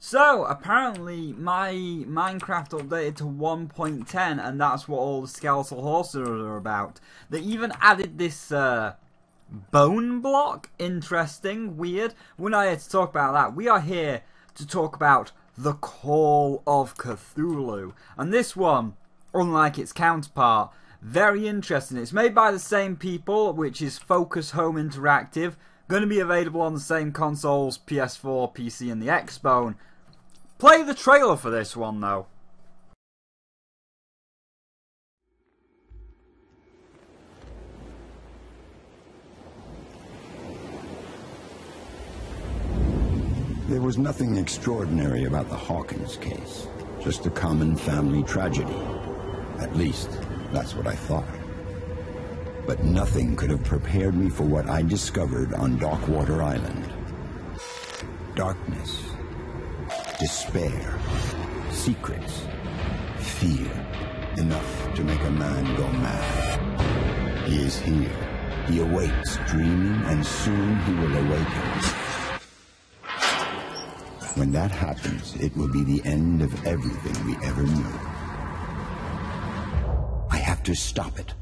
So, apparently my Minecraft updated to 1.10 and that's what all the skeletal horses are about. They even added this bone block. Interesting, weird. We're not here to talk about that. We are here to talk about the Call of Cthulhu. And this one, unlike its counterpart, very interesting. It's made by the same people, which is CTHULHU Interactive. Going to be available on the same consoles, PS4, PC and the Xbone. Play the trailer for this one though. There was nothing extraordinary about the Hawkins case. Just a common family tragedy. At least, that's what I thought. But nothing could have prepared me for what I discovered on Darkwater Island. Darkness. Despair. Secrets. Fear. Enough to make a man go mad. He is here. He awaits, dreaming, and soon he will awaken. When that happens, it will be the end of everything we ever knew. I have to stop it.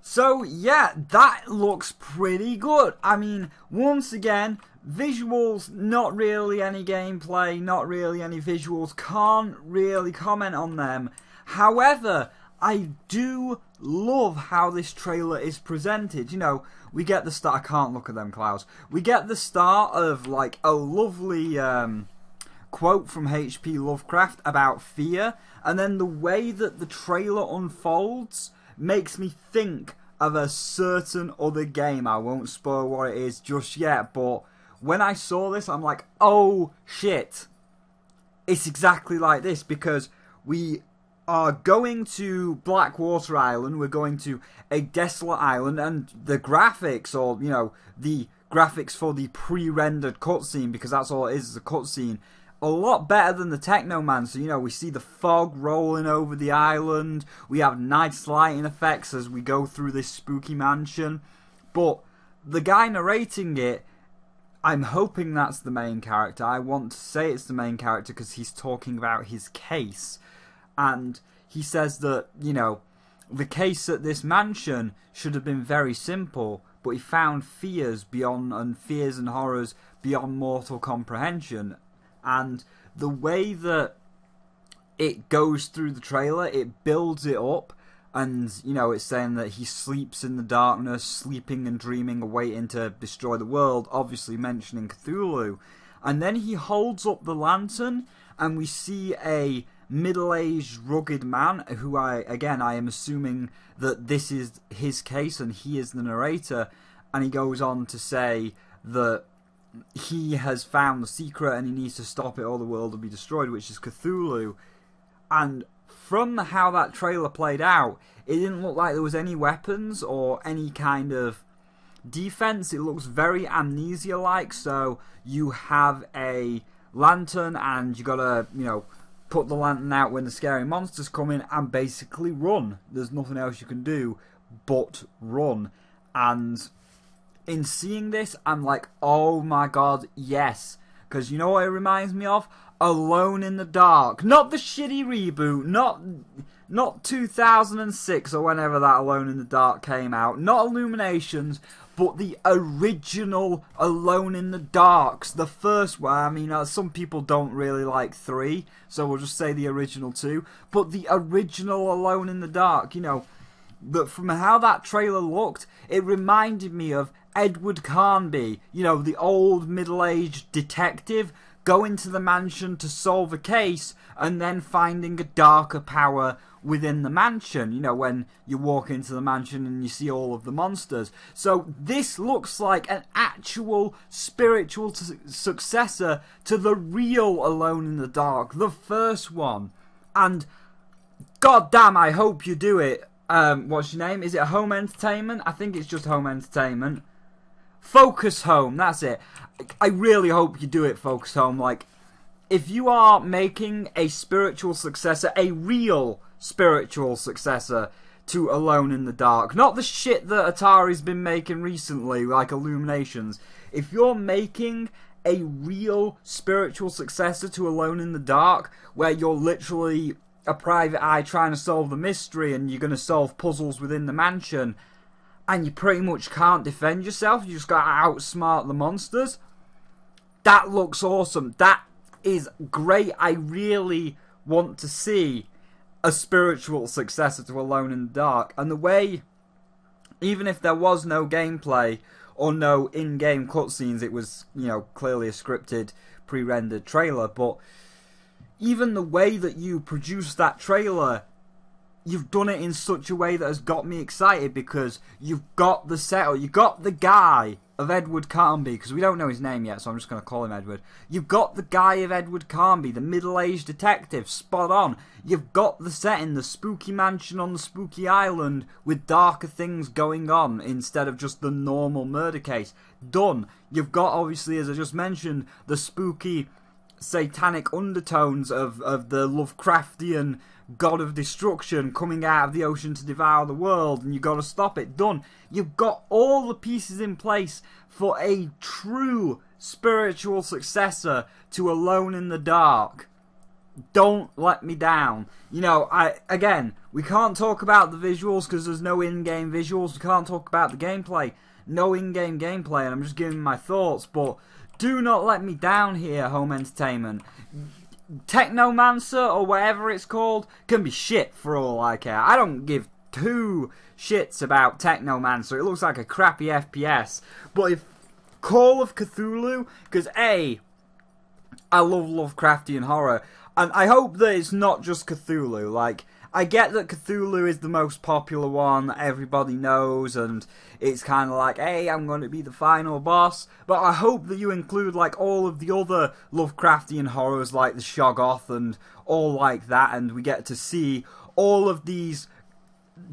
So yeah, that looks pretty good. I mean, once again, visuals, not really any gameplay, not really any visuals, can't really comment on them. However, I do love how this trailer is presented. You know, we get the start, I can't look at them clouds. We get the start of like a lovely quote from H.P. Lovecraft about fear, and then the way that the trailer unfolds makes me think of a certain other game. I won't spoil what it is just yet, but when I saw this, I'm like, oh shit, it's exactly like this, because we are going to Blackwater Island, we're going to a desolate island, and the graphics, or, you know, the graphics for the pre-rendered cutscene, because that's all it is a cutscene, a lot better than the Technomancer. You know, we see the fog rolling over the island, we have nice lighting effects as we go through this spooky mansion, but the guy narrating it, I'm hoping that's the main character. I want to say it's the main character because he's talking about his case, and he says that, you know, the case at this mansion should have been very simple, but he found fears and horrors beyond mortal comprehension. And the way that it goes through the trailer, it builds it up, and, you know, it's saying that he sleeps in the darkness, sleeping and dreaming, awaiting to destroy the world, obviously mentioning Cthulhu. And then he holds up the lantern, and we see a middle-aged, rugged man, who I am assuming that this is his case, and he is the narrator, and he goes on to say that he has found the secret and he needs to stop it or the world will be destroyed, which is Cthulhu. And from how that trailer played out, it didn't look like there was any weapons or any kind of defense. It looks very Amnesia-like, so you have a lantern and you gotta, you know, put the lantern out when the scary monsters come in and basically run. There's nothing else you can do but run. And in seeing this, I'm like, oh my god, yes. Because you know what it reminds me of? Alone in the Dark. Not the shitty reboot, not 2006 or whenever that Alone in the Dark came out. Not Illuminations, but the original Alone in the Darks. The first one. I mean, some people don't really like 3, so we'll just say the original 2. But the original Alone in the Dark, you know, from how that trailer looked, it reminded me of Edward Carnby, you know, the old middle-aged detective going to the mansion to solve a case and then finding a darker power within the mansion, you know, when you walk into the mansion and you see all of the monsters. So this looks like an actual spiritual successor to the real Alone in the Dark, the first one. And goddamn, I hope you do it. What's your name? Is it Home Entertainment? I think it's just Home Entertainment. Focus Home, that's it. I really hope you do it, Focus Home. Like, if you are making a spiritual successor, a real spiritual successor to Alone in the Dark. Not the shit that Atari's been making recently, like Illuminations. If you're making a real spiritual successor to Alone in the Dark, where you're literally a private eye trying to solve the mystery and you're going to solve puzzles within the mansion, and you pretty much can't defend yourself, you just got to outsmart the monsters, that looks awesome. That is great. I really want to see a spiritual successor to Alone in the Dark. And the way, even if there was no gameplay or no in-game cutscenes, it was, you know, clearly a scripted, pre-rendered trailer, but even the way that you produced that trailer, you've done it in such a way that has got me excited, because you've got the setup, you got the guy of Edward Carnby, because we don't know his name yet, so I'm just going to call him Edward. You've got the guy of Edward Carnby, the middle-aged detective, spot on. You've got the setting, the spooky mansion on the spooky island with darker things going on instead of just the normal murder case. Done. You've got, obviously, as I just mentioned, the spooky satanic undertones of the Lovecraftian god of destruction coming out of the ocean to devour the world, and you've got to stop it. Done. You've got all the pieces in place for a true spiritual successor to Alone in the Dark. Don't let me down. You know, again, we can't talk about the visuals because there's no in-game visuals. We can't talk about the gameplay. No in-game gameplay, and I'm just giving my thoughts, but do not let me down here, Home Entertainment. Technomancer, or whatever it's called, can be shit for all I care. I don't give two shits about Technomancer. It looks like a crappy FPS. But if Call of Cthulhu, because A, I love Lovecraftian horror, and I hope that it's not just Cthulhu. Like, I get that Cthulhu is the most popular one that everybody knows, and it's kind of like, hey, I'm going to be the final boss. But I hope that you include, like, all of the other Lovecraftian horrors, like the Shoggoth and all like that, and we get to see all of these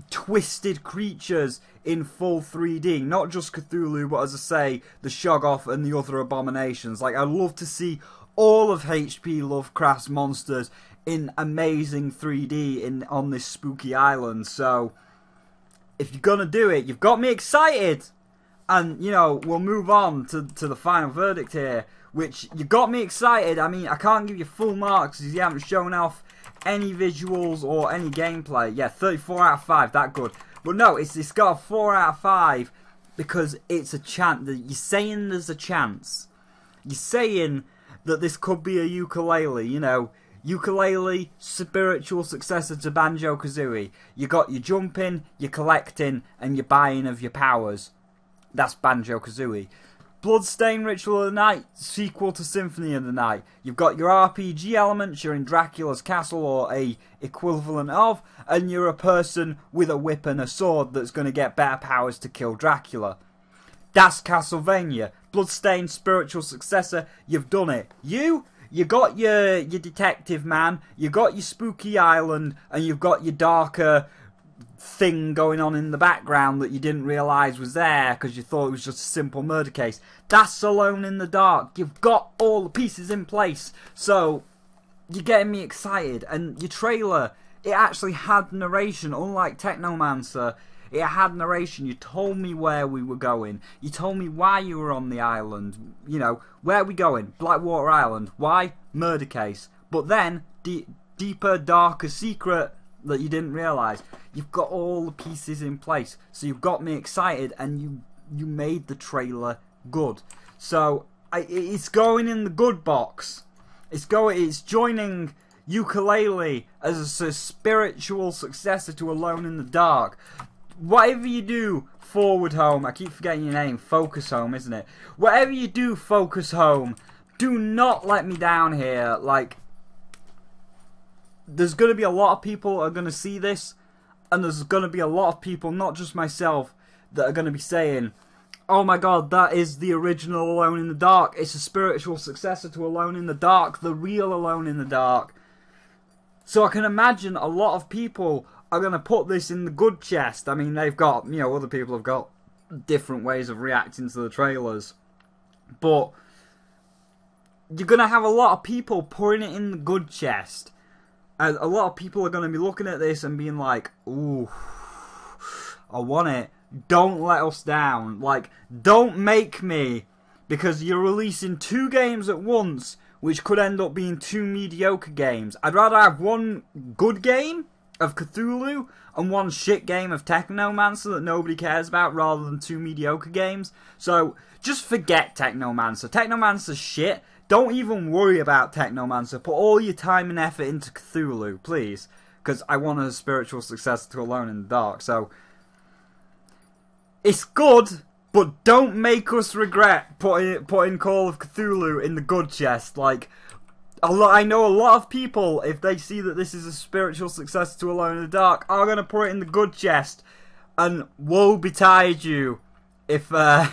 twisted creatures in full 3D. Not just Cthulhu, but as I say, the Shoggoth and the other abominations. Like, I'd love to see all of H.P. Lovecraft's monsters in amazing 3D on this spooky island. So if you're gonna do it, you've got me excited. And, you know, we'll move on to the final verdict here, which you got me excited. I mean, I can't give you full marks because you haven't shown off any visuals or any gameplay. Yeah, 34 out of 5, that good. But no, it's got a 4 out of 5 because it's a chance. You're saying there's a chance. You're saying that this could be a ukulele, you know. Ukulele, spiritual successor to Banjo-Kazooie. You got your jumping, your collecting, and your buying of your powers. That's Banjo-Kazooie. Bloodstained Ritual of the Night, sequel to Symphony of the Night. You've got your RPG elements, you're in Dracula's castle or a equivalent of, and you're a person with a whip and a sword that's going to get better powers to kill Dracula. That's Castlevania. Bloodstained spiritual successor, you've done it. You got your detective man, you got your spooky island, and you've got your darker thing going on in the background that you didn't realise was there because you thought it was just a simple murder case. That's Alone in the Dark. You've got all the pieces in place. So, you're getting me excited. And your trailer, it actually had narration, unlike Technomancer. It had narration. You told me where we were going. You told me why you were on the island. You know, where are we going? Blackwater Island. Why? Murder case. But then, deeper, darker secret that you didn't realise. You've got all the pieces in place. So you've got me excited and you made the trailer good. So, it's going in the good box. It's joining Ukulele as a spiritual successor to Alone in the Dark. Whatever you do, Forward Home, I keep forgetting your name, Focus Home, isn't it? Whatever you do, Focus Home, do not let me down here. Like, there's going to be a lot of people that are going to see this, and there's going to be a lot of people, not just myself, that are going to be saying, oh my god, that is the original Alone in the Dark. It's a spiritual successor to Alone in the Dark, the real Alone in the Dark. So I can imagine a lot of people are going to put this in the good chest. I mean, they've got, you know, other people have got different ways of reacting to the trailers. But you're going to have a lot of people putting it in the good chest. And a lot of people are going to be looking at this and being like, ooh, I want it. Don't let us down. Like, don't make me, because you're releasing 2 games at once, which could end up being 2 mediocre games. I'd rather have 1 good game of Cthulhu and 1 shit game of Technomancer that nobody cares about, rather than 2 mediocre games. So, just forget Technomancer. Technomancer's shit. Don't even worry about Technomancer. Put all your time and effort into Cthulhu, please. Because I want a spiritual successor to Alone in the Dark. So, it's good, but don't make us regret putting Call of Cthulhu in the good chest. Like, I know a lot of people, if they see that this is a spiritual successor to Alone in the Dark, are going to put it in the good chest. And woe betide you if if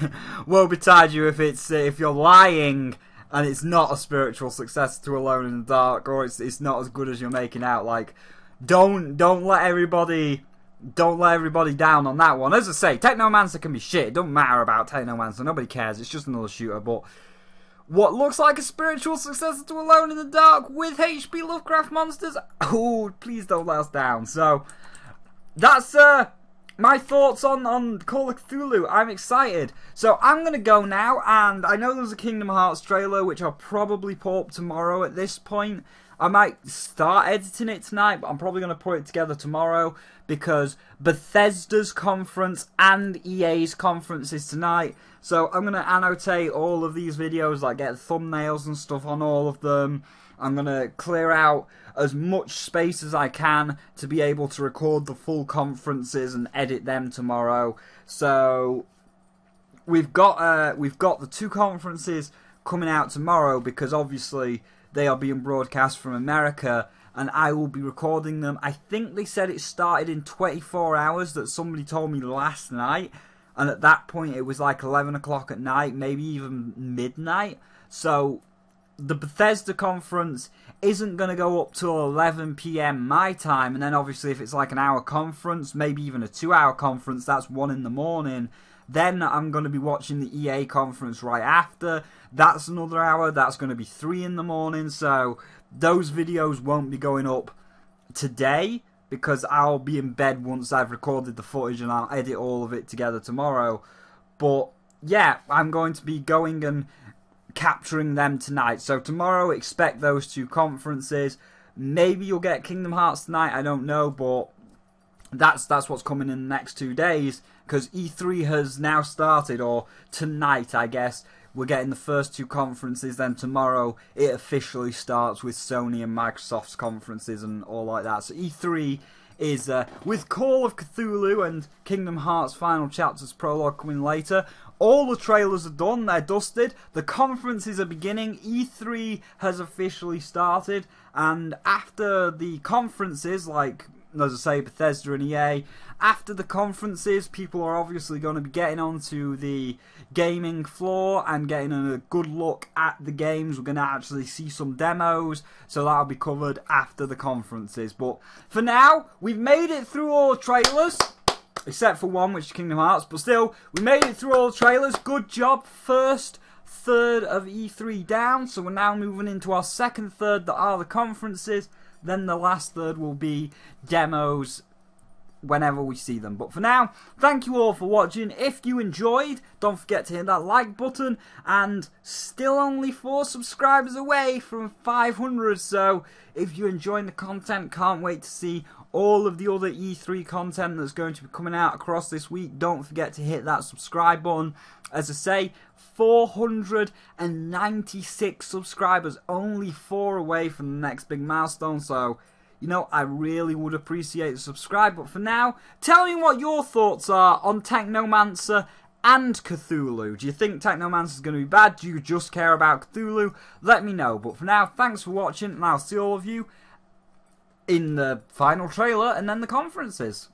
you're lying and it's not a spiritual successor to Alone in the Dark, or it's not as good as you're making out. Like, don't let everybody down on that one. As I say, Technomancer can be shit. It doesn't matter about Technomancer. Nobody cares. It's just another shooter. But what looks like a spiritual successor to Alone in the Dark with HP Lovecraft monsters? Oh, please don't let us down. So, that's my thoughts on Call of Cthulhu. I'm excited. So, I'm going to go now, and I know there's a Kingdom Hearts trailer, which I'll probably put up tomorrow at this point. I might start editing it tonight, but I'm probably going to put it together tomorrow, because Bethesda's conference and EA's conference is tonight. So I'm going to annotate all of these videos, like get thumbnails and stuff on all of them. I'm going to clear out as much space as I can to be able to record the full conferences and edit them tomorrow. So we've got the 2 conferences coming out tomorrow, because obviously they are being broadcast from America, and I will be recording them. I think they said it started in 24 hours, that somebody told me last night, and at that point it was like 11 o'clock at night, maybe even midnight. So the Bethesda conference isn't going to go up till 11 PM my time, and then obviously if it's like an hour conference, maybe even a 2-hour conference, that's 1 in the morning. Then I'm going to be watching the EA conference right after. That's another hour. That's going to be 3 in the morning. So those videos won't be going up today, because I'll be in bed once I've recorded the footage, and I'll edit all of it together tomorrow. But yeah, I'm going to be going and capturing them tonight. So tomorrow, expect those 2 conferences. Maybe you'll get Kingdom Hearts tonight. I don't know, but that's what's coming in the next 2 days, because E3 has now started, or tonight, I guess. We're getting the first 2 conferences, then tomorrow it officially starts with Sony and Microsoft's conferences and all like that. So E3 is with Call of Cthulhu and Kingdom Hearts Final Chapters Prologue coming later. All the trailers are done, they're dusted, the conferences are beginning, E3 has officially started, and after the conferences, like, as I say, Bethesda and EA, after the conferences, people are obviously going to be getting onto the gaming floor and getting a good look at the games. We're going to actually see some demos, so that'll be covered after the conferences. But for now, we've made it through all the trailers, except for one, which is Kingdom Hearts, but still, we made it through all the trailers. Good job. First third of E3 down, so we're now moving into our second third, that are the conferences. Then the last third will be demos whenever we see them. But for now, thank you all for watching. If you enjoyed, don't forget to hit that like button, and still only 4 subscribers away from 500, so if you're enjoying the content, can't wait to see all of the other E3 content that's going to be coming out across this week. Don't forget to hit that subscribe button. As I say, 496 subscribers, only 4 away from the next big milestone, so you know, I really would appreciate the subscribe. But for now, tell me what your thoughts are on Technomancer and Cthulhu. Do you think Technomancer is going to be bad? Do you just care about Cthulhu? Let me know. But for now, thanks for watching, and I'll see all of you in the final trailer and then the conferences.